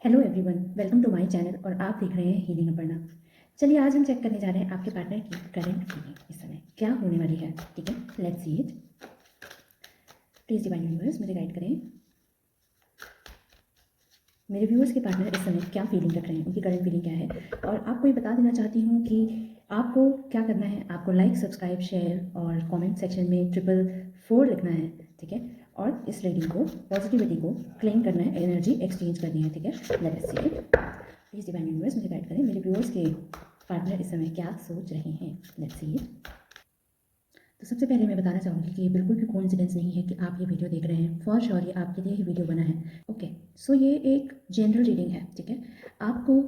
Hello everyone, welcome to my channel और आप देख रहे हैं हीलिंग अपर्णा। चलिए आज हम चेक करने जा रहे हैं आपके पार्टनर की करंट फीलिंग इस समय क्या होने वाली है। ठीक है, let's see it. Please divine universe मुझे गाइड करें। मेरे व्यूअर्स के पार्टनर इस समय क्या फीलिंग रख रहे हैं, उनकी करंट फीलिंग क्या है। और आपको ये बता देना चाहती हूँ कि आपको क्या करना है। आपको लाइक, सब्सक्राइब, शेयर और कमेंट सेक्शन में 444 लिखना है। ठीक है, और इस रीडिंग को, पॉजिटिविटी को क्लेम करना है, एनर्जी एक्सचेंज करनी है। ठीक है, let's see it. Please divine universe मुझे गाइड करें। मेरे व्यूअर्स के पार्टनर इस समय क्या सोच रहे हैं, लेट्स सी इट। तो सबसे पहले मैं बताना चाहूँगी कि ये बिल्कुल भी कोइंसिडेंस नहीं है कि आप ये वीडियो देख रहे हैं। फॉर श्योर ये आपके लिए ही वीडियो बना है। ओके, सो ये एक जनरल रीडिंग है। ठीक है, आपको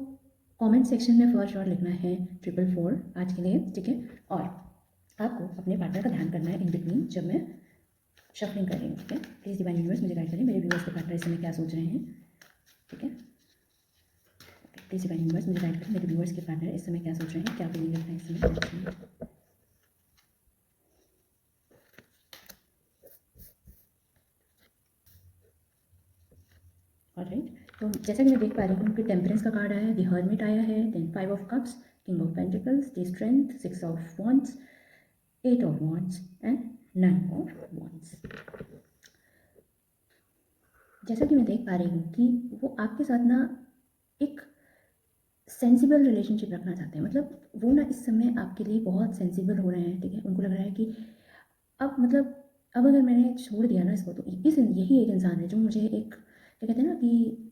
कमेंट सेक्शन में फॉर श्योर लिखना है 444 आज के लिए। ठीक है, और आपको अपने पार्टनर का ध्यान करना है इन बिटवीन जब मैं शफलिंग कर रही हूँ। ठीक है, प्लीज़ डिवाइन यूनिवर्स मुझे गाइड करें। मेरे व्यूअर्स के पार्टनर इस समय क्या सोच रहे हैं। ठीक है, प्लीज़ डिवाइन यूनिवर्स मुझे गाइड करें। मेरे व्यूअर्स के पार्टनर इस समय क्या सोच रहे हैं, क्या फीलिंग रख रहे हैं इस समय। ऑलराइट, तो जैसा कि मैं देख पा रही हूँ कि टेम्परेंस का कार्ड आया है, द हर्मिट आया है, then 5 of cups, king of pentacles, the strength, 6 of wands, 8 of wands and 9 of wands. जैसा कि मैं देख पा रही हूँ कि वो आपके साथ ना एक सेंसिबल रिलेशनशिप रखना चाहते हैं। मतलब वो ना इस समय आपके लिए बहुत सेंसिबल हो रहे हैं। ठीक है, उनको लग रहा है कि अब मतलब अब अगर मैंने छोड़ दिया ना इसको, तो इस यही एक इंसान है जो मुझे एक, क्या कहते हैं ना कि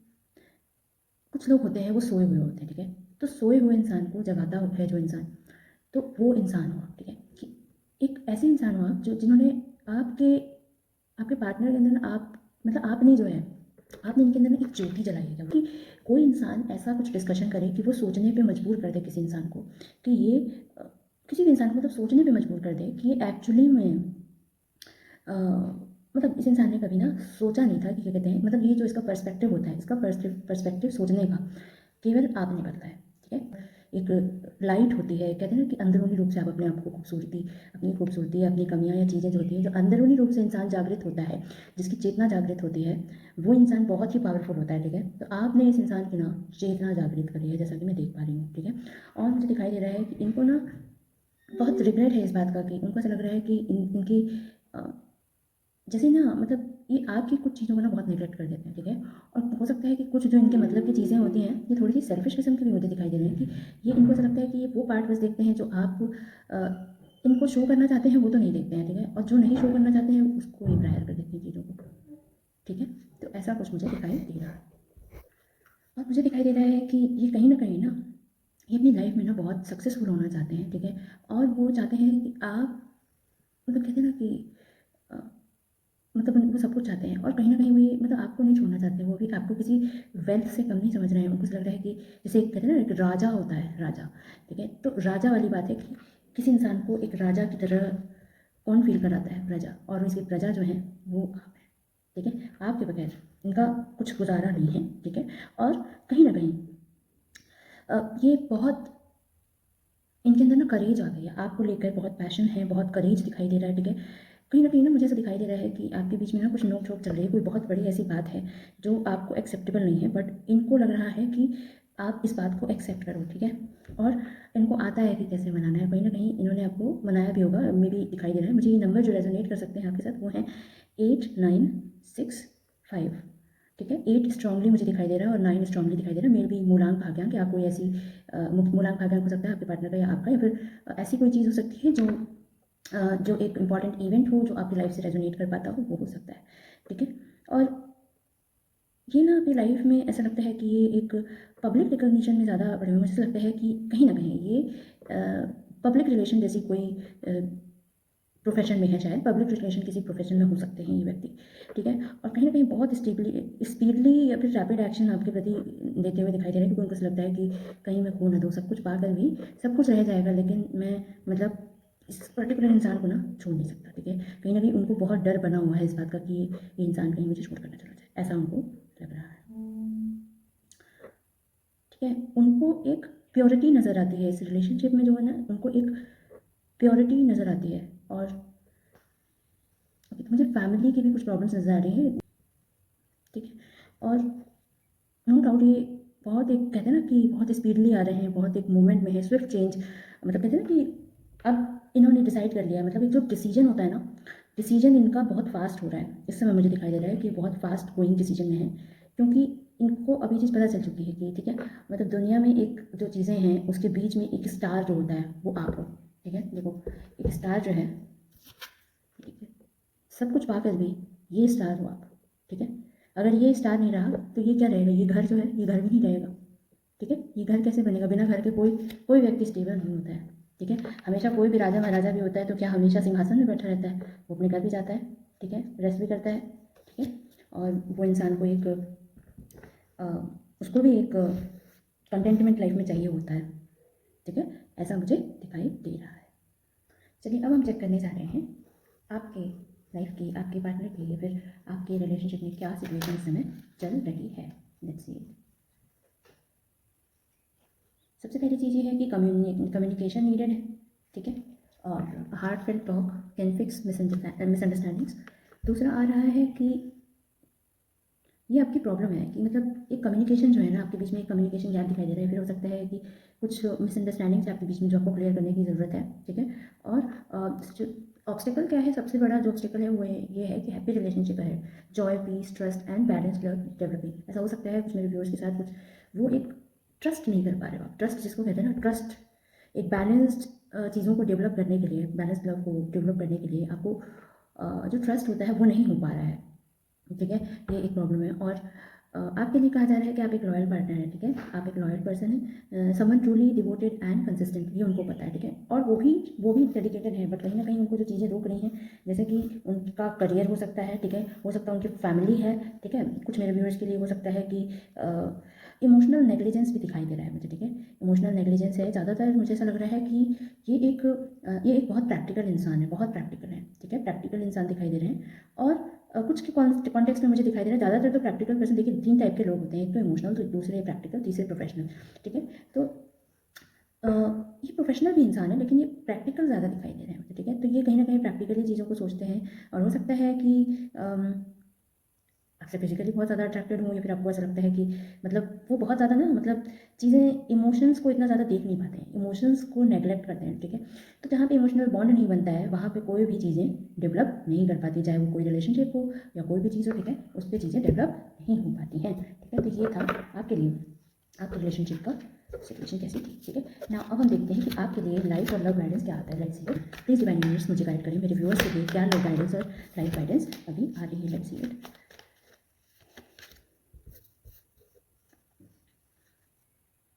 कुछ लोग होते हैं वो सोए हुए होते हैं। ठीक है, तो सोए हुए इंसान को जगाता है जो इंसान, तो वो इंसान हो आप। ठीक है, कि एक ऐसे इंसान हो आप जो जिन्होंने आपके आपके पार्टनर के अंदर ना आप, मतलब आपने जो है, आपने इनके अंदर ना एक ज्योति जलाई है कि कोई इंसान ऐसा कुछ डिस्कशन करे कि वो सोचने पे मजबूर कर दे किसी इंसान को, कि ये किसी भी इंसान को मतलब सोचने पे मजबूर कर दे कि ये एक्चुअली में मतलब इस इंसान ने कभी ना सोचा नहीं था कि क्या कहते हैं, मतलब ये जो इसका पर्सपेक्टिव होता है, इसका पर्सपेक्टिव सोचने का केवल आपने बदला है। ठीक है, एक लाइट होती है, कहते हैं ना कि अंदरूनी रूप से आप अपने आप को अपनी खूबसूरती, अपनी कमियां या चीज़ें जो होती हैं, जो अंदरूनी रूप से इंसान जागृत होता है, जिसकी चेतना जागृत होती है, वो इंसान बहुत ही पावरफुल होता है। ठीक है, तो आपने इस इंसान की ना चेतना जागृत करी है, जैसा कि मैं देख पा रही हूँ। ठीक है, और मुझे दिखाई दे रहा है कि इनको ना बहुत रिग्रेट है इस बात का, कि उनको ऐसा लग रहा है कि इनकी जैसे ना मतलब ये आपकी कुछ चीज़ों को ना बहुत नेगलेक्ट कर देते हैं। ठीक है, और हो सकता है कि कुछ जो इनके मतलब की चीज़ें होती हैं, ये थोड़ी सी सेल्फिश किस्म की भी मुझे दिखाई दे रही हैं, कि ये इनको ऐसा लगता है कि ये वो पार्ट बस देखते हैं जो आप इनको शो करना चाहते हैं, वो तो नहीं देखते हैं। ठीक है, और जो नहीं शो करना चाहते हैं उसको ही प्रायर कर देते हैं चीज़ों को। ठीक है, तो ऐसा कुछ मुझे दिखाई दे रहा है। और मुझे दिखाई दे रहा है कि ये कहीं ना कहीं ना ये अपनी लाइफ में ना बहुत सक्सेसफुल होना चाहते हैं। ठीक है, और वो चाहते हैं कि आप, मतलब कहते हैं ना कि अ, मतलब वो सब कुछ चाहते हैं, और कहीं न कहीं वो ये मतलब आपको नहीं छोड़ना चाहते। वो भी आपको किसी वेल्थ से कम नहीं समझ रहे हैं। उनको ऐसा लग रहा है कि जैसे एक कहते हैं ना, एक राजा होता है, राजा। ठीक है, तो राजा वाली बात है कि किसी इंसान को एक राजा की तरह कौन फ़ील कराता है, प्रजा, और इसकी प्रजा जो है वो आप हैं। ठीक है, आपके बगैर इनका कुछ गुज़ारा नहीं है। ठीक है, और कहीं न कहीं ये बहुत इनके अंदर ना करेज आ गई है, आपको लेकर बहुत पैशन है, बहुत करेज दिखाई दे रहा है। ठीक है, कहीं न कहीं ना मुझे ऐसा दिखाई दे रहा है कि आपके बीच में ना कुछ नोक-झोंक चल रही है, कोई बहुत बड़ी ऐसी बात है जो आपको एक्सेप्टेबल नहीं है, बट इनको लग रहा है कि आप इस बात को एक्सेप्ट करो। ठीक है, और इनको आता है कि कैसे मनाना है। कहीं न कहीं इन्होंने आपको मनाया भी होगा, मे बी दिखाई दे रहा है मुझे। ये नंबर जो रेज़ोनेट कर सकते हैं आपके साथ वो हैं 8965। ठीक है, 8 स्ट्रांगली मुझे दिखाई दे रहा है और 9 स्ट्रांगली दिखाई दे रहा है। मे बी मूलांक भाग्यांक या कोई ऐसी मूलांक भाग्यांक हो सकता है आपके पार्टनर का या आपका, या फिर ऐसी कोई चीज़ हो सकती है जो एक इम्पॉर्टेंट इवेंट हो जो आपकी लाइफ से रेजोनेट कर पाता हो, वो हो सकता है। ठीक है, और ये ना अपनी लाइफ में ऐसा लगता है कि ये एक पब्लिक रिकॉग्निशन में ज़्यादा बड़े हुए। मुझे ऐसा लगता है कि कहीं ना कहीं ये पब्लिक रिलेशन जैसी कोई प्रोफेशन में है, शायद पब्लिक रिलेशन किसी प्रोफेशन में हो सकते हैं ये व्यक्ति। ठीक है, और कहीं ना कहीं बहुत स्पीडली या फिर रैपिड एक्शन आपके प्रति देते हुए दिखाई दे रहे हैं, क्योंकि उनको ऐसा लगता है कि कहीं मैं खो ना दूँ, सब कुछ पाकर भी सब कुछ रह जाएगा, लेकिन मैं मतलब इस पर्टिकुलर इंसान को ना छोड़ नहीं सकता। ठीक है, कहीं ना कहीं उनको बहुत डर बना हुआ है इस बात का कि ये इंसान कहीं मुझे छोड़ कर ना चला जाए, ऐसा उनको लग रहा है। ठीक है, उनको एक प्योरिटी नज़र आती है इस रिलेशनशिप में, जो है ना उनको एक प्योरिटी नज़र आती है। और मुझे फैमिली की भी कुछ प्रॉब्लम्स नज़र आ रही हैं। ठीक है, और नो क्राउड ये बहुत एक कहते हैं ना कि बहुत स्पीडली आ रहे हैं, बहुत एक मूवमेंट में है, स्विफ्ट चेंज, मतलब कहते हैं ना कि अब इन्होंने डिसाइड कर लिया, मतलब एक जो डिसीजन होता है ना, डिसीजन इनका बहुत फास्ट हो रहा है। इस समय मुझे दिखाई दे रहा है कि बहुत फास्ट गोइंग डिसीजन में है, क्योंकि इनको अभी चीज़ पता चल चुकी है कि ठीक है, मतलब दुनिया में एक जो चीज़ें हैं उसके बीच में एक स्टार जो होता है वो आप हो। ठीक है, देखो एक स्टार जो है, ठीक है, सब कुछ पाकर भी ये स्टार हो आप। ठीक है, अगर ये स्टार नहीं रहा तो ये क्या रहेगा, ये घर जो है ये घर भी नहीं रहेगा। ठीक है, ये घर कैसे बनेगा, बिना घर के कोई कोई व्यक्ति स्टेबल नहीं होता है। ठीक है, हमेशा कोई भी राजा महाराजा भी होता है तो क्या हमेशा सिंहासन में बैठा रहता है, वो अपने घर भी जाता है, ठीक है, रेस्ट भी करता है। ठीक है, और वो इंसान को एक अ, उसको भी एक कंटेंटमेंट लाइफ में चाहिए होता है। ठीक है, ऐसा मुझे दिखाई दे रहा है। चलिए अब हम चेक करने जा रहे हैं आपके लाइफ की, आपके पार्टनर की, या फिर आपके रिलेशनशिप में क्या सिचुएशन इस समय चल रही है। Let's see. सबसे पहली चीज़ ये है कि कम्युनिकेशन नीडेड है। ठीक है, और heart felt talk can fix misunderstandings. दूसरा आ रहा है कि ये आपकी प्रॉब्लम है कि मतलब एक कम्युनिकेशन जो है ना आपके बीच में, एक कम्युनिकेशन गैप दिखाई दे रहा है। फिर हो सकता है कि कुछ मिसअंडरस्टैंडिंग्स आपके बीच में जो आपको क्लियर करने की ज़रूरत है। ठीक है, और ऑब्स्टिकल क्या है, सबसे बड़ा जो ऑब्स्टिकल है वो ये है कि हैप्पी रिलेशनशिप है, joy, peace, trust and balance love developing. ऐसा हो सकता है कुछ मेरे व्यूअर्स के साथ कुछ वो एक ट्रस्ट नहीं कर पा रहे हो आप। ट्रस्ट जिसको कहते हैं ना, ट्रस्ट एक बैलेंस्ड चीज़ों को डेवलप करने के लिए, बैलेंस लव को डेवलप करने के लिए आपको जो ट्रस्ट होता है वो नहीं हो पा रहा है। ठीक है, ये एक प्रॉब्लम है। और आपके लिए कहा जा रहा है कि आप एक लॉयल पार्टनर हैं। ठीक है, आप एक लॉयल पर्सन हैं, someone truly devoted and consistent, ये उनको पता है। ठीक है, और वो भी डेडिकेटेड है, बट कहीं ना कहीं उनको जो चीज़ें रोक रही हैं, जैसे कि उनका करियर हो सकता है। ठीक है, हो सकता है उनकी फैमिली है। ठीक है, कुछ मेरे व्यूअर्स के लिए हो सकता है कि इमोशनल नेग्लिजेंस भी दिखाई दे रहा है मुझे। ठीक है, इमोशनल नेग्लिजेंस है ज़्यादातर। मुझे ऐसा लग रहा है कि ये एक बहुत प्रैक्टिकल इंसान है, बहुत प्रैक्टिकल है। ठीक है, प्रैक्टिकल इंसान दिखाई दे रहे हैं। और कुछ के कॉन्टेक्स्ट में मुझे दिखाई दे रहा है ज़्यादातर तो प्रैक्टिकल पर्सन, देखिए 3 टाइप के लोग होते हैं, एक तो इमोशनल, तो दूसरे प्रैक्टिकल, तीसरे प्रोफेशनल। ठीक है, तो ये प्रोफेशनल भी इंसान है लेकिन ये प्रैक्टिकल ज़्यादा दिखाई दे रहे हैं मुझे। ठीक है, तो ये कहीं ना कहीं प्रैक्टिकली चीज़ों को सोचते हैं। और हो सकता है कि आपसे फिजिकली बहुत ज़्यादा अट्रैक्टेड हो, या फिर आपको ऐसा लगता है कि मतलब वो बहुत ज़्यादा ना, मतलब चीज़ें, इमोशंस को इतना ज़्यादा देख नहीं पाते हैं, इमोशंस को नेगलेक्ट करते हैं। ठीक है, तो जहाँ पे इमोशनल बॉन्ड नहीं बनता है वहाँ पे कोई भी चीज़ें डेवलप नहीं कर पाती, चाहे वो कोई रिलेशनशिप हो या कोई भी चीज़ हो। ठीक है, उस पर चीज़ें डेवलप नहीं हो पाती हैं। ठीक है, तो ये था आपके लिए आपके रिलेशनशिप का सिचुएशन कैसी थी। ठीक है ना, अब हम देखते हैं कि आपके लिए लाइफ और लव गाइडेंस क्या आता है। Let's see it. Please divine universe मुझे गाइड करें, मेरे व्यूअर्स के लिए क्या लव गाइडेंस और लाइफ गाइडेंस अभी आ रही है। Let's see it.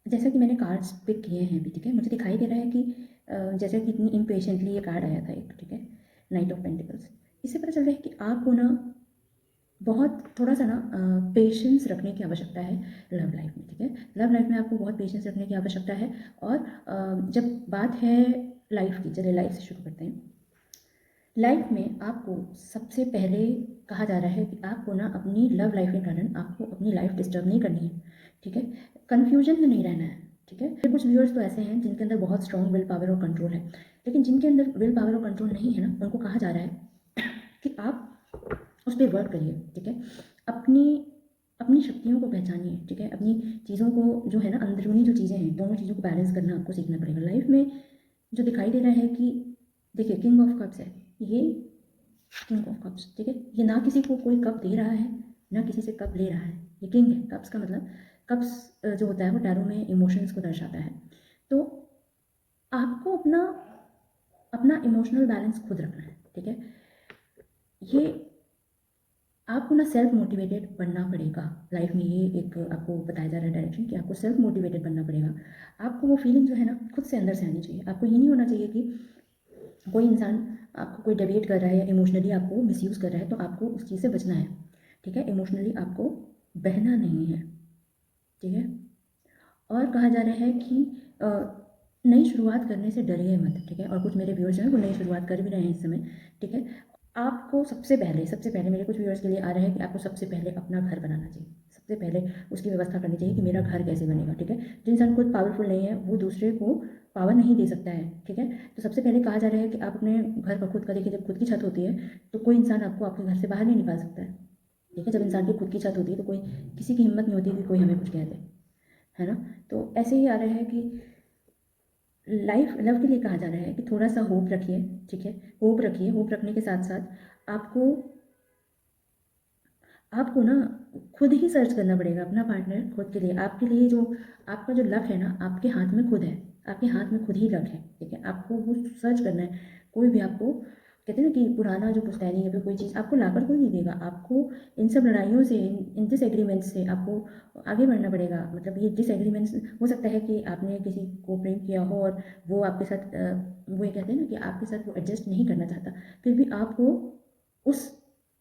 जैसा कि मैंने कार्ड्स पिक किए हैं अभी। ठीक है, मुझे दिखाई दे रहा है कि जैसे कि इतनी इम्पेशेंटली ये कार्ड आया था एक। ठीक है, नाइट ऑफ पेंटिकल्स। इससे पता चल रहा है कि आपको ना बहुत थोड़ा सा ना पेशेंस रखने की आवश्यकता है लव लाइफ में। ठीक है, लव लाइफ में आपको बहुत पेशेंस रखने की आवश्यकता है। और जब बात है लाइफ की, चलिए लाइफ से शुरू करते हैं। लाइफ में आपको सबसे पहले कहा जा रहा है कि आपको ना अपनी लव लाइफ के कारण आपको अपनी लाइफ डिस्टर्ब नहीं करनी है। ठीक है, कन्फ्यूजन में नहीं रहना है। ठीक है, फिर कुछ व्यूअर्स तो ऐसे हैं जिनके अंदर बहुत स्ट्रॉन्ग विल पावर और कंट्रोल है, लेकिन जिनके अंदर विल पावर और कंट्रोल नहीं है ना, उनको कहा जा रहा है कि आप उस पर वर्क करिए। ठीक है, अपनी अपनी शक्तियों को पहचानिए। ठीक है, अपनी चीज़ों को जो है ना, अंदरूनी जो चीज़ें हैं, दोनों चीज़ों को बैलेंस करना आपको सीखना पड़ेगा लाइफ में। जो दिखाई दे रहा है कि देखिए किंग ऑफ कप्स है ये, किंग ऑफ कप्स। ठीक है, ये ना किसी को कोई कप दे रहा है, ना किसी से कप ले रहा है, ये किंग है। कप्स का मतलब, कप्स जो होता है वो टैरो में इमोशंस को दर्शाता है। तो आपको अपना अपना इमोशनल बैलेंस खुद रखना है। ठीक है, ये आपको ना सेल्फ मोटिवेटेड बनना पड़ेगा लाइफ में। ये एक आपको बताया जा रहा है डायरेक्शन कि आपको सेल्फ मोटिवेटेड बनना पड़ेगा। आपको वो फीलिंग जो है ना खुद से अंदर से आनी चाहिए। आपको ये नहीं होना चाहिए कि कोई इंसान आपको कोई डेविएट कर रहा है या इमोशनली आपको मिसयूज़ कर रहा है, तो आपको उस चीज़ से बचना है। ठीक है, इमोशनली आपको बहना नहीं है। ठीक है, और कहा जा रहा है कि नई शुरुआत करने से डरिए मत। ठीक है, और कुछ मेरे व्यूअर्स हैं वो नई शुरुआत कर भी रहे हैं इस समय। ठीक है, आपको सबसे पहले मेरे कुछ व्यूअर्स के लिए आ रहा है कि आपको सबसे पहले अपना घर बनाना चाहिए। सबसे पहले उसकी व्यवस्था करनी चाहिए कि मेरा घर कैसे बनेगा। ठीक है, जो इंसान खुद पावरफुल नहीं है वो दूसरे को पावर नहीं दे सकता है। ठीक है, तो सबसे पहले कहा जा रहा है कि आप अपने घर का खुद का देखिए, जब खुद की छत होती है तो कोई इंसान आपको आपके घर से बाहर नहीं निकाल सकता है। ठीक है। जब इंसान की खुद की छत होती है तो कोई किसी की हिम्मत नहीं होती कि कोई हमें कुछ कह दे, है ना। तो ऐसे ही आ रहा है कि लाइफ लव के लिए कहा जा रहा है कि थोड़ा सा होप रखिए, ठीक है। होप रखिए, होप रखने के साथ साथ आपको आपको ना खुद ही सर्च करना पड़ेगा अपना पार्टनर खुद के लिए। आपके लिए जो आपका जो लक है ना, आपके हाथ में खुद है, आपके हाथ में खुद ही लक है, ठीक है। आपको वो सर्च करना है। कोई भी आपको कहते हैं ना कि पुराना जो पुश्तैनी या फिर कोई चीज़ आपको लाकर कोई नहीं देगा। आपको इन सब लड़ाइयों से, इन डिसएग्रीमेंट्स से आपको आगे बढ़ना पड़ेगा। मतलब ये डिसएग्रीमेंट्स हो सकता है कि आपने किसी को प्रेम किया हो और वो आपके साथ वो ये कहते हैं ना कि आपके साथ वो एडजस्ट नहीं करना चाहता, फिर भी आपको उस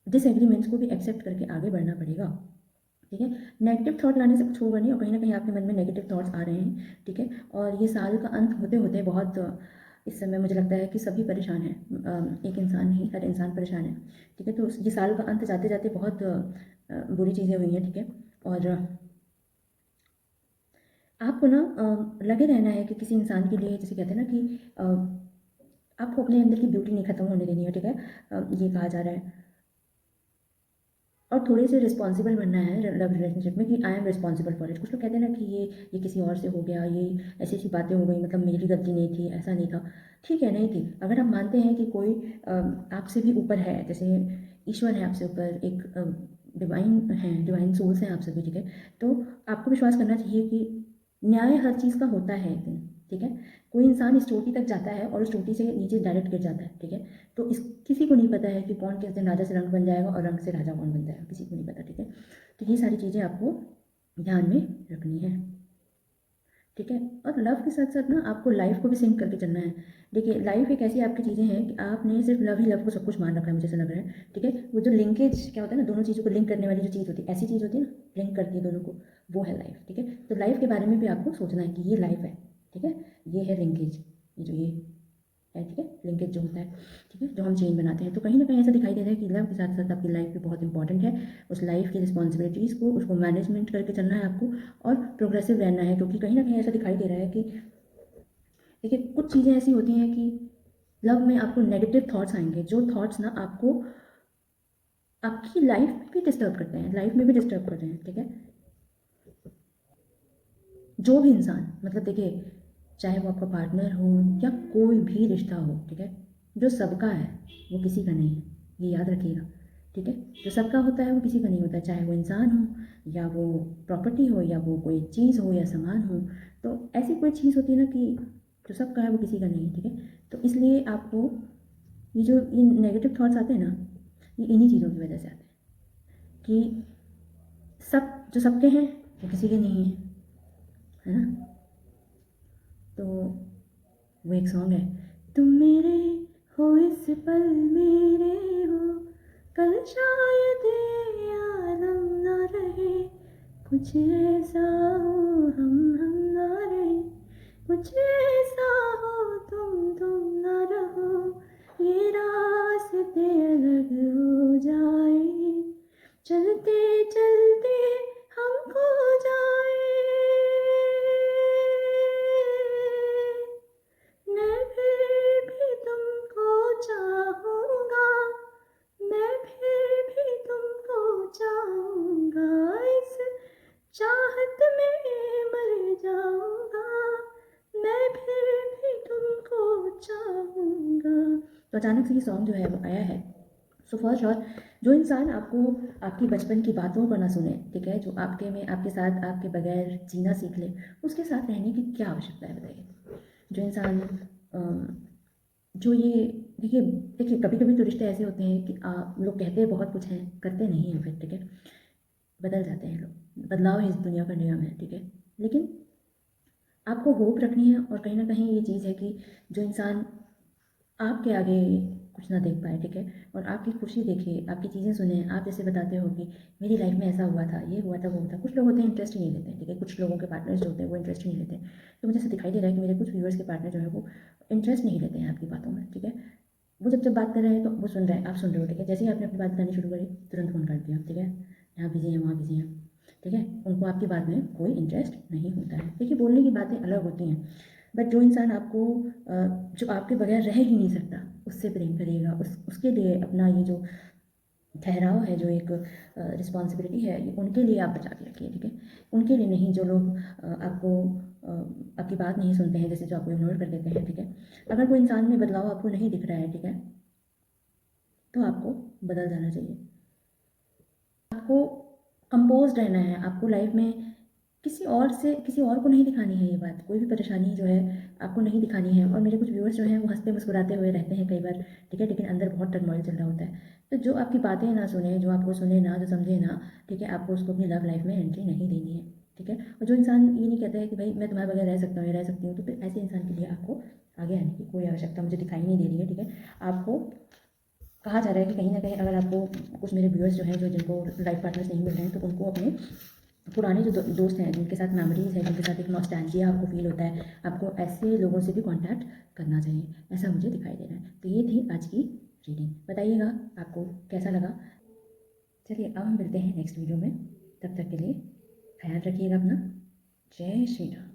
डिसएग्रीमेंट्स को भी एक्सेप्ट करके आगे बढ़ना पड़ेगा, ठीक है। नेगेटिव थॉट लाने से कुछ होगा नहीं और कहीं ना कहीं आपके मन में नेगेटिव थॉट्स आ रहे हैं, ठीक है। और ये साल का अंत होते होते बहुत इस समय मुझे लगता है कि सभी परेशान हैं, एक इंसान नहीं, हर इंसान परेशान है, ठीक है। तो ये साल का अंत जाते जाते बहुत बुरी चीज़ें हुई हैं, ठीक है। और आपको ना लगे रहना है कि किसी इंसान के लिए, जैसे कहते हैं ना कि आपको अपने अंदर की ब्यूटी नहीं खत्म होने देनी है, ठीक है। ये कहा जा रहा है। और थोड़े से रिस्पॉन्सिबल बनना है लव रिलेशनशिप में कि I am responsible for it. कुछ लोग कहते हैं ना कि ये किसी और से हो गया, ये ऐसी ऐसी बातें हो गई, मतलब मेरी गलती नहीं थी, ऐसा नहीं था। ठीक है, नहीं थी। अगर आप मानते हैं कि कोई आपसे भी ऊपर है, जैसे ईश्वर है आपसे ऊपर, एक डिवाइन है, डिवाइन सोल्स हैं आप सभी, ठीक है। तो आपको विश्वास करना चाहिए कि न्याय हर चीज़ का होता है एक दिन, ठीक है। कोई इंसान इस चोटी तक जाता है और उस चोटी से नीचे डायरेक्ट गिर जाता है, ठीक है। तो इस किसी को नहीं पता है कि कौन किस दिन राजा से रंग बन जाएगा और रंग से राजा कौन बन जाएगा, किसी को नहीं पता, ठीक है। तो ये सारी चीज़ें आपको ध्यान में रखनी है, ठीक है। और लव के साथ साथ ना आपको लाइफ को भी सिंक करके चलना है। देखिए, लाइफ एक ऐसी आपकी चीज़ें हैं कि आपने सिर्फ लव ही लव को सब कुछ मान रखा है, मुझे ऐसा लग रहा है, ठीक है। वो जो लिंकेज क्या होता है ना, दोनों चीज़ों को लिंक करने वाली जो चीज़ होती है, ऐसी चीज़ होती है ना, लिंक करती है दोनों को, वो है लाइफ, ठीक है। तो लाइफ के बारे में भी आपको सोचना है कि ये लाइफ है, ठीक है। ये है लिंकेज, ये जो ये है, ठीक है, लिंकेज जो होता है, ठीक है, जो हम चेन बनाते हैं। तो कहीं ना कहीं ऐसा दिखाई दे रहा है कि लव के साथ साथ आपकी लाइफ भी बहुत इंपॉर्टेंट है। उस लाइफ की रिस्पॉन्सिबिलिटीज़ को, उसको मैनेजमेंट करके चलना है आपको और प्रोग्रेसिव रहना है, क्योंकि कहीं ना कहीं ऐसा दिखाई दे रहा है कि देखिए कुछ चीज़ें ऐसी होती हैं कि लव में आपको नेगेटिव थॉट्स आएंगे, जो थॉट्स ना आपको आपकी लाइफ में भी डिस्टर्ब करते हैं, लाइफ में भी डिस्टर्ब कर रहे हैं, ठीक है। जो भी इंसान, मतलब देखिए, चाहे वो आपका पार्टनर हो या कोई भी रिश्ता हो, ठीक है, जो सबका है वो किसी का नहीं है, ये याद रखिएगा, ठीक है। जो सबका होता है वो किसी का नहीं होता है, चाहे वो इंसान हो या वो प्रॉपर्टी हो या वो कोई चीज़ हो या सामान हो। तो ऐसी कोई चीज़ होती है ना कि जो सबका है वो किसी का नहीं है, ठीक है। तो इसलिए आपको ये नेगेटिव थॉट्स आते हैं ना, ये इन्हीं चीज़ों की वजह से आते हैं कि सब जो सबके हैं वो किसी के नहीं है, है ना। तो वो एक सॉन्ग है, तुम मेरे हो इस पल मेरे हो, कल शायद ये आलम ना रहे, कुछ ऐसा हो हम ना रहे, कुछ ऐसा हो तुम ना रहो, ये रास्ते अलग हो जाए, चलते चलते हम खो जाए, मैं फिर भी तुमको चाहूँगा, मैं फिर भी तुमको चाहूँगा, इस चाहत में मर जाऊँगा, मैं फिर भी तुमको चाहूँगा। तो अचानक से ये सॉन्ग जो है वो आया है। सो फॉर श्योर, जो इंसान आपको आपकी बचपन की बातों को ना सुने, ठीक है, जो आपके साथ आपके बगैर जीना सीख ले, उसके साथ रहने की क्या आवश्यकता है, बताइए। जो इंसान जो ये देखिए देखिए कभी कभी तो रिश्ते ऐसे होते हैं कि लोग कहते हैं बहुत कुछ हैं, करते नहीं हैं फिर, ठीक है। बदल जाते हैं लोग, बदलाव ही इस दुनिया का नियम है, ठीक है। लेकिन आपको होप रखनी है और कहीं ना कहीं ये चीज़ है कि जो इंसान आपके आगे कुछ ना देख पाए, ठीक है, और आपकी खुशी देखे, आपकी चीज़ें सुने, आप जैसे बताते हो कि मेरी लाइफ में ऐसा हुआ था, ये हुआ था, वो हुआ था। कुछ लोग होते हैं इंटरेस्ट ही नहीं लेते, ठीक है। कुछ लोगों के पार्टनर्स जो होते हैं वो इंटरेस्ट ही नहीं लेते। तो मुझे ऐसा दिखाई दे रहा है कि मेरे कुछ व्यूअर्स के पार्टनर जो है वो इंटरेस्ट नहीं लेते हैं आपकी बातों में, ठीक है। वो जब जब बात कर रहे हैं तो वो सुन रहे हैं, आप सुन रहे हो, ठीक है। जैसे ही आपने अपनी बात बतानी शुरू करी, तुरंत फ़ोन कर दिया, ठीक है, यहाँ बिजी हैं, वहाँ बिजी हैं, ठीक है। उनको आपकी बात में कोई इंटरेस्ट नहीं होता है। देखिए, बोलने की बातें अलग होती हैं, बट जो इंसान आपको जो आपके बगैर रह ही नहीं सकता, उससे प्रेम करिएगा, उसके लिए अपना ये जो ठहराव है, जो एक रिस्पॉन्सिबिलिटी है, ये उनके लिए आप बचा के रखिए, ठीक है। उनके लिए नहीं जो लोग आपको आपकी बात नहीं सुनते हैं, जैसे जो आपको इग्नोर कर देते हैं, ठीक है। अगर कोई इंसान में बदलाव आपको नहीं दिख रहा है, ठीक है, तो आपको बदल जाना चाहिए। आपको कंपोज़्ड रहना है, आपको लाइफ में किसी और को नहीं दिखानी है ये बात, कोई भी परेशानी जो है आपको नहीं दिखानी है। और मेरे कुछ व्यूअर्स जो हैं वो हँसते मुस्कुराते हुए रहते हैं कई बार, ठीक है, लेकिन अंदर बहुत टर्मोइल चल रहा होता है। तो जो आपकी बातें ना सुने, जो आपको सुने ना, जो समझे ना, ठीक है, आपको उसको अपनी लव लाइफ में एंट्री नहीं देनी है, ठीक है। और जो इंसान ये नहीं कहता है कि भाई मैं तुम्हारे बगैर रह सकता हूँ या रह सकती हूँ, तो फिर ऐसे इंसान के लिए आपको आगे आने की कोई आवश्यकता मुझे दिखाई नहीं दे रही है, ठीक है। आपको कहा जा रहा है कि कहीं न कहीं अगर आपको कुछ मेरे व्यूअर्स जो हैं, जो जिनको लाइफ पार्टनर्स नहीं मिल रहे हैं, तो उनको अपने पुराने जो दोस्त हैं, जिनके साथ मेमोरीज़ है, जिनके साथ एक नॉस्टैल्जिया आपको फ़ील होता है, आपको ऐसे लोगों से भी कॉन्टैक्ट करना चाहिए, ऐसा मुझे दिखाई दे रहा है। तो ये थी आज की रीडिंग, बताइएगा आपको कैसा लगा। चलिए अब हम मिलते हैं नेक्स्ट वीडियो में, तब तक के लिए ख्याल रखिएगा अपना। जय श्री राम।